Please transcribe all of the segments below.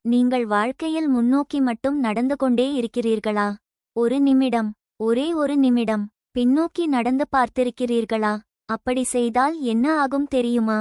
நீங்கள் வாழ்க்கையில் முன்னோக்கி மட்டும் நடந்து கொண்டே இருக்கிறீர்களா? ஒரு நிமிடம், ஒரே ஒரு நிமிடம் பின்னோக்கி நடந்து பார்த்திருக்கிறீர்களா? அப்படி செய்தால் என்ன ஆகும் தெரியுமா?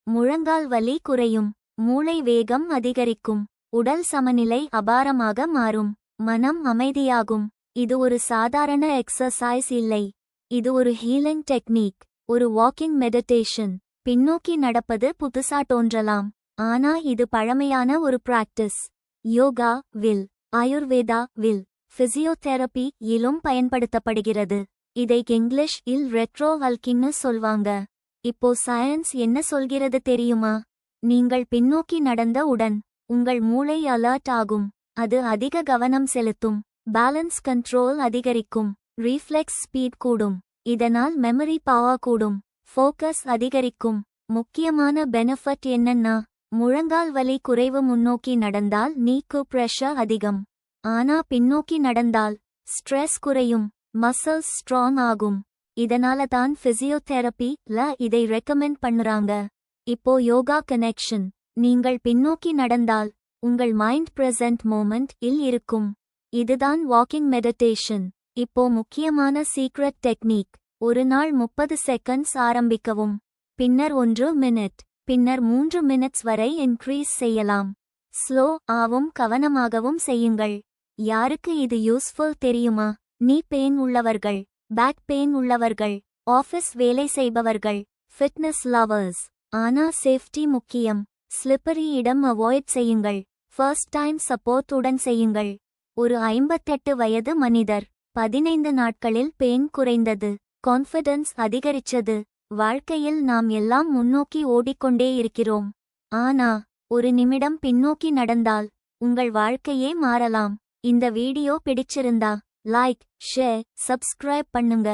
முழங்கால் வலி குறையும், மூளை வேகம் அதிகரிக்கும், உடல் சமநிலை அபாரமாக மாறும், மனம் அமைதியாகும். இது ஒரு சாதாரண எக்ஸசைஸ் இல்லை. இது ஒரு ஹீலிங் டெக்னிக், ஒரு வாக்கிங் மெடிடேஷன். பின்னோக்கி நடப்பது புதுசா தோன்றலாம், ஆனா இது பழமையான ஒரு practice. Yoga will, Ayurveda will, physiotherapy இலும் பயன்படுத்தப்படுகிறது. இதை இங்கிலீஷ் இல் ரெட்ரோ வாக்கிங்னு சொல்வாங்க. இப்போ சயின்ஸ் என்ன சொல்கிறது தெரியுமா? நீங்கள் பின்னோக்கி நடந்த உடன் உங்கள் மூளை அலர்ட் ஆகும், அது அதிக கவனம் செலுத்தும், பேலன்ஸ் கண்ட்ரோல் அதிகரிக்கும், ரீஃப்ளெக்ஸ் ஸ்பீட் கூடும், இதனால் மெமரி பவர் கூடும், ஃபோக்கஸ் அதிகரிக்கும். முக்கியமான பெனிஃபிட் என்னன்னா, முழங்கால் வலி குறைவு. முன்னோக்கி நடந்தால் நீக்கு பிரஷர் அதிகம், ஆனா பின்னோக்கி நடந்தால் ஸ்ட்ரெஸ் குறையும், மசில்ஸ் ஸ்ட்ராங் ஆகும். இதனால தான் பிசியோதெரபி ல இதை ரெக்கமெண்ட் பண்ணுறாங்க. இப்போ யோகா கனெக்ஷன். நீங்கள் பின்னோக்கி நடந்தால் உங்கள் மைண்ட் பிரசன்ட் மோமெண்ட் இல் இருக்கும். இதுதான் வாக்கிங் மெடிடேஷன். இப்போ முக்கியமான சீக்ரெட் டெக்னிக். ஒரு நாள் 30 செகண்ட்ஸ் ஆரம்பிக்கவும், பின்னர் 1 மினிட், பின்னர் 3 மினிட்ஸ் வரை இன்க்ரீஸ் செய்யலாம். ஸ்லோ ஆவும் கவனமாகவும் செய்யுங்கள். யாருக்கு இது யூஸ்ஃபுல் தெரியுமா? நீ பெயின் உள்ளவர்கள், பேக் பெயின் உள்ளவர்கள், ஆஃபீஸ் வேலை செய்பவர்கள், ஃபிட்னஸ் லவர்ஸ். ஆனா சேஃப்டி முக்கியம். ஸ்லிப்பரி இடம் அவாய்ட் செய்யுங்கள். ஃபர்ஸ்ட் டைம் சப்போர்ட் உடன் செய்யுங்கள். ஒரு 58 வயது மனிதர் 15 நாட்களில் பெயின் குறைந்தது, கான்ஃபிடன்ஸ் அதிகரிச்சது. வாழ்க்கையில் நாம் எல்லாம் முன்னோக்கி ஓடிக்கொண்டே இருக்கிறோம், ஆனா ஒரு நிமிடம் பின்னோக்கி நடந்தால் உங்கள் வாழ்க்கையே மாறலாம். இந்த வீடியோ பிடிச்சிருந்தா லைக், ஷேர், சப்ஸ்கிரைப் பண்ணுங்க.